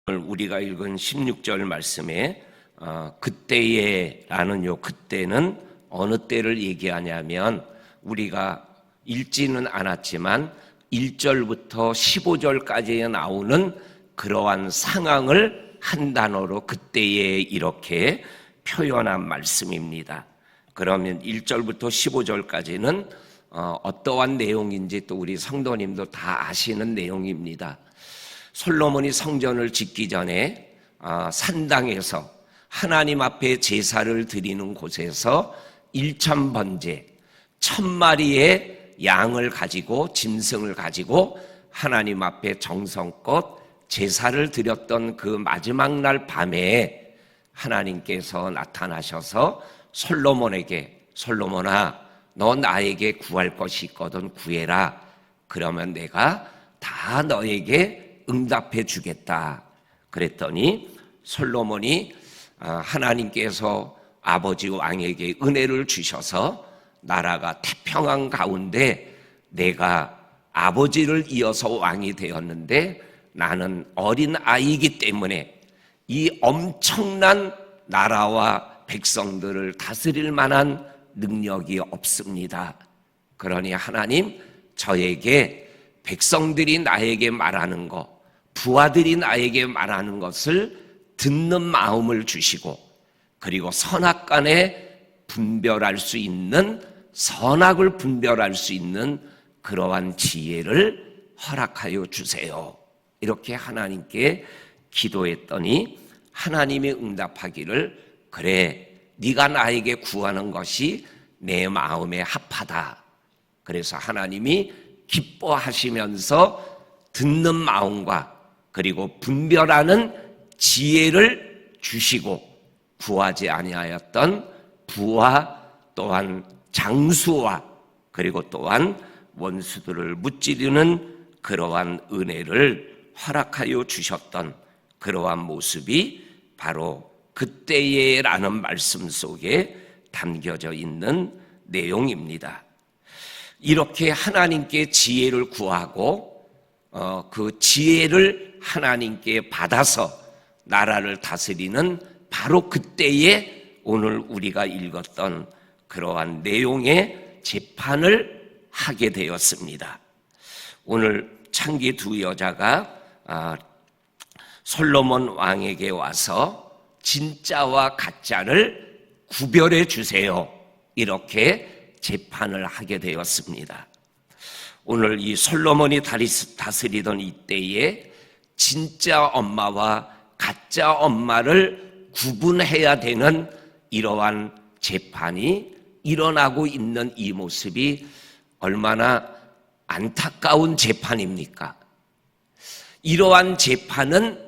오늘 우리가 읽은 16절 말씀에 그때에라는 그때는 어느 때를 얘기하냐면 우리가 읽지는 않았지만 1절부터 15절까지에 나오는 그러한 상황을 한 단어로 그때에 이렇게 표현한 말씀입니다. 그러면 1절부터 15절까지는 어떠한 내용인지 또 우리 성도님도 다 아시는 내용입니다. 솔로몬이 성전을 짓기 전에 산당에서 하나님 앞에 제사를 드리는 곳에서 1000번제 1000마리의 양을 가지고 짐승을 가지고 하나님 앞에 정성껏 제사를 드렸던 그 마지막 날 밤에 하나님께서 나타나셔서 솔로몬에게 솔로몬아 너 나에게 구할 것이 있거든 구해라. 그러면 내가 다 너에게 응답해 주겠다. 그랬더니 솔로몬이 하나님께서 아버지 왕에게 은혜를 주셔서 나라가 태평한 가운데 내가 아버지를 이어서 왕이 되었는데 나는 어린 아이이기 때문에 이 엄청난 나라와 백성들을 다스릴 만한 능력이 없습니다. 그러니 하나님 저에게 백성들이 나에게 말하는 것 부하들이 나에게 말하는 것을 듣는 마음을 주시고 그리고 선악간에 분별할 수 있는 선악을 분별할 수 있는 그러한 지혜를 허락하여 주세요. 이렇게 하나님께 기도했더니 하나님이 응답하기를 그래 네가 나에게 구하는 것이 내 마음에 합하다. 그래서 하나님이 기뻐하시면서 듣는 마음과 그리고 분별하는 지혜를 주시고 구하지 아니하였던 부와 또한 장수와 그리고 또한 원수들을 무찌르는 그러한 은혜를 허락하여 주셨던 그러한 모습이 바로 그때에라는 말씀 속에 담겨져 있는 내용입니다. 이렇게 하나님께 지혜를 구하고 그 지혜를 하나님께 받아서 나라를 다스리는 바로 그때에 오늘 우리가 읽었던 그러한 내용의 재판을 하게 되었습니다. 오늘 창기 두 여자가 솔로몬 왕에게 와서 진짜와 가짜를 구별해 주세요. 이렇게 재판을 하게 되었습니다. 오늘 이 솔로몬이 다스리던 이때에 진짜 엄마와 가짜 엄마를 구분해야 되는 이러한 재판이 일어나고 있는 이 모습이 얼마나 안타까운 재판입니까? 이러한 재판은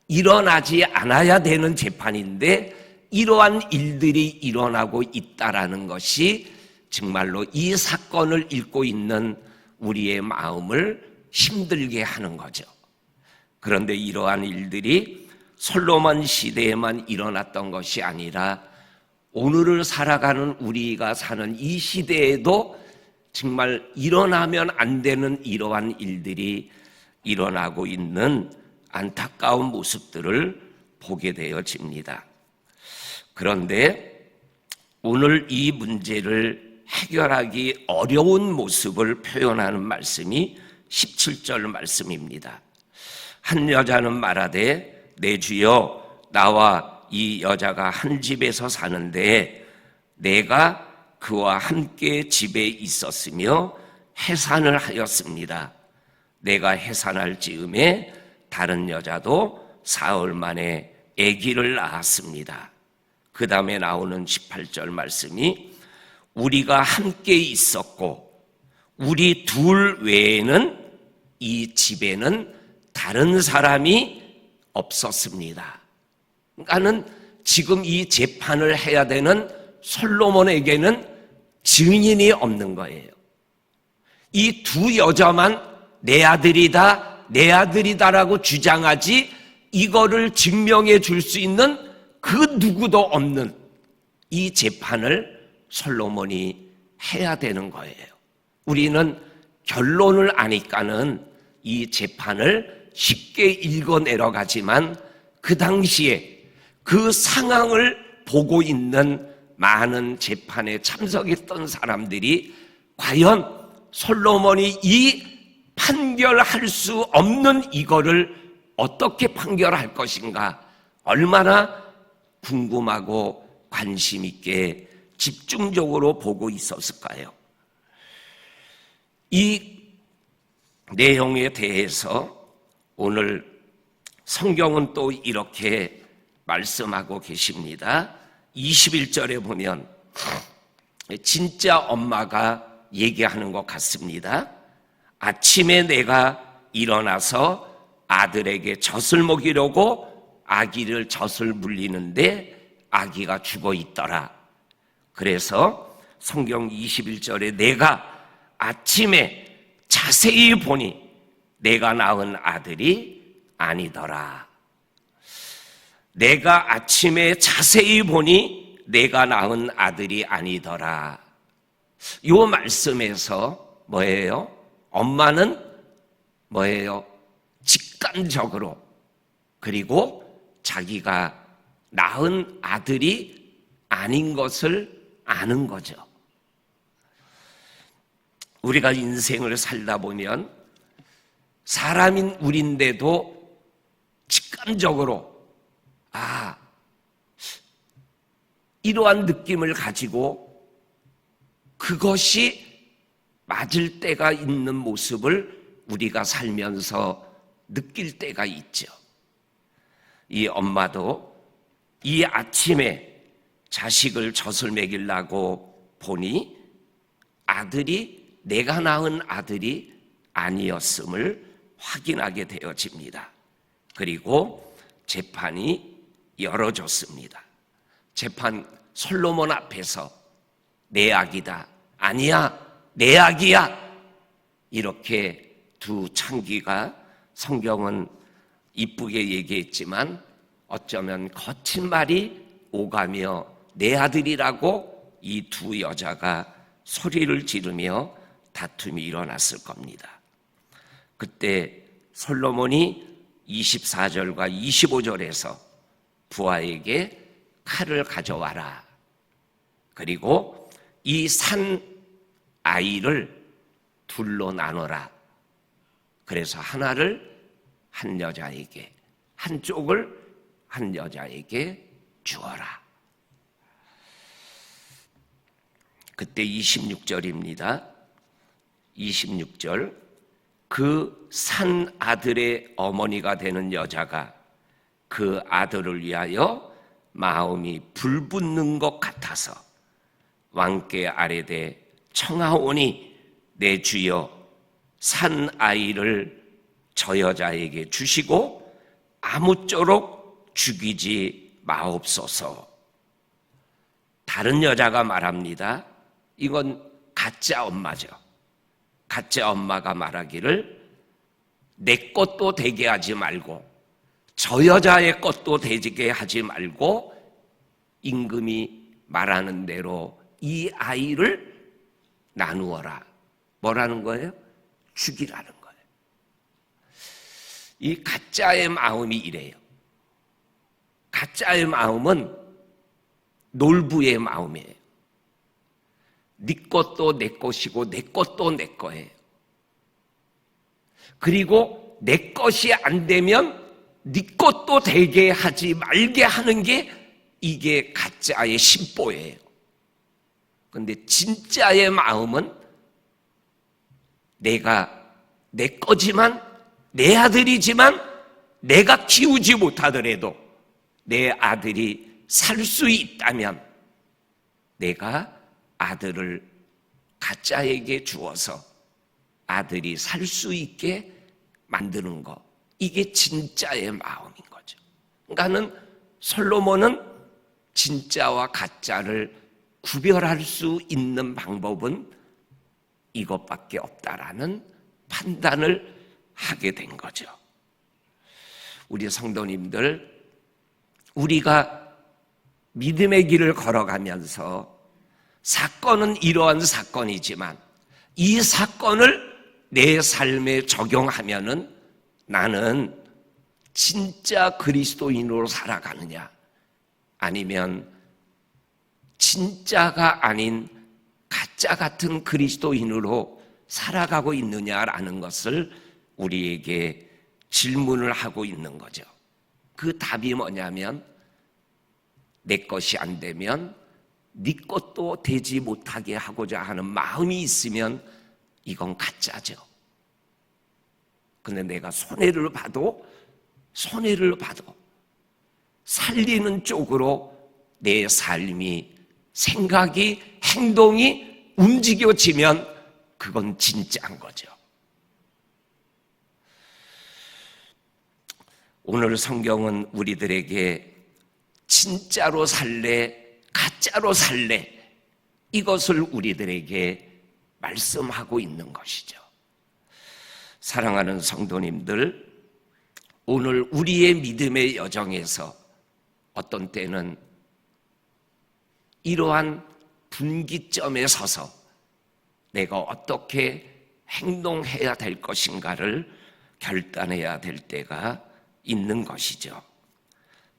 일어나지 않아야 되는 재판인데 이러한 일들이 일어나고 있다라는 것이 정말로 이 사건을 읽고 있는 우리의 마음을 힘들게 하는 거죠. 그런데 이러한 일들이 솔로몬 시대에만 일어났던 것이 아니라 오늘을 살아가는 우리가 사는 이 시대에도 정말 일어나면 안 되는 이러한 일들이 일어나고 있는 안타까운 모습들을 보게 되어집니다. 그런데 오늘 이 문제를 해결하기 어려운 모습을 표현하는 말씀이 17절 말씀입니다. 한 여자는 말하되 내 주여 나와 이 여자가 한 집에서 사는데 내가 그와 함께 집에 있었으며 해산을 하였습니다. 내가 해산할 즈음에 다른 여자도 사흘 만에 아기를 낳았습니다. 그 다음에 나오는 18절 말씀이 우리가 함께 있었고 우리 둘 외에는 이 집에는 다른 사람이 없었습니다. 그러니까는 지금 이 재판을 해야 되는 솔로몬에게는 증인이 없는 거예요. 이 두 여자만 내 아들이다, 내 아들이다라고 주장하지 이거를 증명해 줄 수 있는 그 누구도 없는 이 재판을 솔로몬이 해야 되는 거예요. 우리는 결론을 아니까는 이 재판을 쉽게 읽어 내려가지만 그 당시에 그 상황을 보고 있는 많은 재판에 참석했던 사람들이 과연 솔로몬이 이 판결할 수 없는 이거를 어떻게 판결할 것인가 얼마나 궁금하고 관심 있게 집중적으로 보고 있었을까요? 이 내용에 대해서 오늘 성경은 또 이렇게 말씀하고 계십니다. 21절에 보면 진짜 엄마가 얘기하는 것 같습니다. 아침에 내가 일어나서 아들에게 젖을 먹이려고 아기를 젖을 물리는데 아기가 죽어 있더라. 그래서 성경 21절에 내가 아침에 자세히 보니 내가 낳은 아들이 아니더라. 내가 아침에 자세히 보니 내가 낳은 아들이 아니더라. 이 말씀에서 뭐예요? 엄마는 뭐예요? 직감적으로 그리고 자기가 낳은 아들이 아닌 것을 아는 거죠. 우리가 인생을 살다 보면 사람인 우리인데도 직감적으로 이러한 느낌을 가지고 그것이 맞을 때가 있는 모습을 우리가 살면서 느낄 때가 있죠. 이 엄마도 이 아침에 자식을 젖을 먹이려고 보니 아들이 내가 낳은 아들이 아니었음을 확인하게 되어집니다. 그리고 재판이 열어졌습니다. 재판 솔로몬 앞에서 내 아기다, 아니야, 내 아기야, 이렇게 두 창기가 성경은 이쁘게 얘기했지만 어쩌면 거친 말이 오가며 내 아들이라고 이 두 여자가 소리를 지르며 다툼이 일어났을 겁니다. 그때 솔로몬이 24절과 25절에서 부하에게 칼을 가져와라. 그리고 이 산 아이를 둘로 나눠라. 그래서 하나를 한 여자에게, 한쪽을 한 여자에게 주어라. 그때 26절입니다. 26절. 그 산 아들의 어머니가 되는 여자가 그 아들을 위하여 마음이 불붙는 것 같아서 왕께 아뢰되 청하오니 내 주여 산 아이를 저 여자에게 주시고 아무쪼록 죽이지 마옵소서. 다른 여자가 말합니다. 이건 가짜 엄마죠. 가짜 엄마가 말하기를 내 것도 되게 하지 말고 저 여자의 것도 되게 하지 말고 임금이 말하는 대로 이 아이를 나누어라. 뭐라는 거예요? 죽이라는 거예요. 이 가짜의 마음이 이래요. 가짜의 마음은 놀부의 마음이에요. 네 것도 내 것이고 내 것도 내 거예요. 그리고 내 것이 안 되면 네 것도 되게 하지 말게 하는 게 이게 가짜의 심보예요. 그런데 진짜의 마음은 내가 내 거지만 내 아들이지만 내가 키우지 못하더라도 내 아들이 살 수 있다면 내가 아들을 가짜에게 주어서 아들이 살 수 있게 만드는 거, 이게 진짜의 마음인 거죠. 그러니까는 솔로몬은 진짜와 가짜를 구별할 수 있는 방법은 이것밖에 없다라는 판단을 하게 된 거죠. 우리 성도님들, 우리가 믿음의 길을 걸어가면서 사건은 이러한 사건이지만 이 사건을 내 삶에 적용하면은 나는 진짜 그리스도인으로 살아가느냐, 아니면 진짜가 아닌 가짜 같은 그리스도인으로 살아가고 있느냐라는 것을 우리에게 질문을 하고 있는 거죠. 그 답이 뭐냐면, 내 것이 안 되면 네 것도 되지 못하게 하고자 하는 마음이 있으면 이건 가짜죠. 근데 내가 손해를 봐도 살리는 쪽으로 내 삶이, 생각이, 행동이 움직여지면 그건 진짜인 거죠. 오늘 성경은 우리들에게 진짜로 살래, 가짜로 살래, 이것을 우리들에게 말씀하고 있는 것이죠. 사랑하는 성도님들, 오늘 우리의 믿음의 여정에서 어떤 때는 이러한 분기점에 서서 내가 어떻게 행동해야 될 것인가를 결단해야 될 때가 있는 것이죠.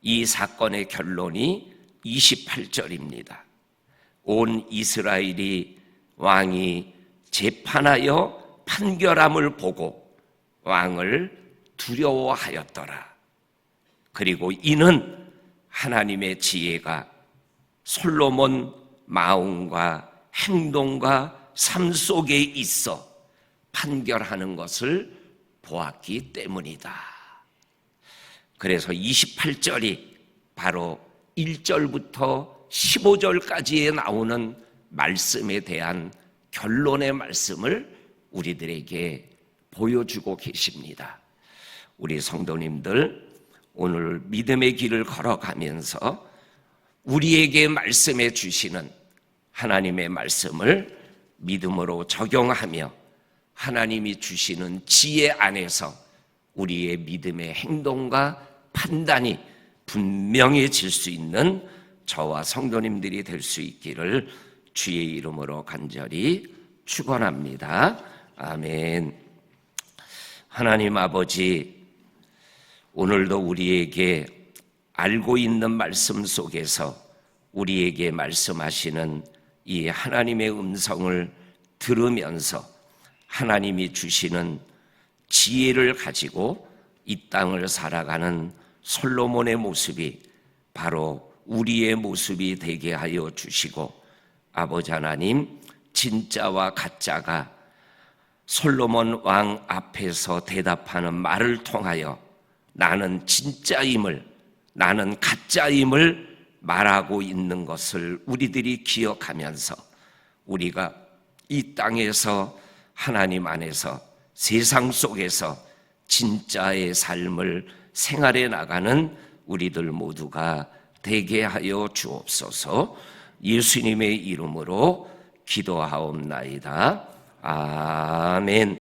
이 사건의 결론이 28절입니다. 온 이스라엘이 왕이 재판하여 판결함을 보고 왕을 두려워하였더라. 그리고 이는 하나님의 지혜가 솔로몬 마음과 행동과 삶 속에 있어 판결하는 것을 보았기 때문이다. 그래서 28절이 바로 1절부터 15절까지에 나오는 말씀에 대한 결론의 말씀을 우리들에게 보여주고 계십니다. 우리 성도님들, 오늘 믿음의 길을 걸어가면서 우리에게 말씀해 주시는 하나님의 말씀을 믿음으로 적용하며 하나님이 주시는 지혜 안에서 우리의 믿음의 행동과 판단이 분명해질 수 있는 저와 성도님들이 될 수 있기를 주의 이름으로 간절히 축원합니다. 아멘. 하나님 아버지, 오늘도 우리에게 알고 있는 말씀 속에서 우리에게 말씀하시는 이 하나님의 음성을 들으면서 하나님이 주시는 지혜를 가지고 이 땅을 살아가는 솔로몬의 모습이 바로 우리의 모습이 되게 하여 주시고, 아버지 하나님, 진짜와 가짜가 솔로몬 왕 앞에서 대답하는 말을 통하여 나는 진짜임을, 나는 가짜임을 말하고 있는 것을 우리들이 기억하면서 우리가 이 땅에서 하나님 안에서 세상 속에서 진짜의 삶을 생활해 나가는 우리들 모두가 되게 하여 주옵소서. 예수님의 이름으로 기도하옵나이다. 아멘.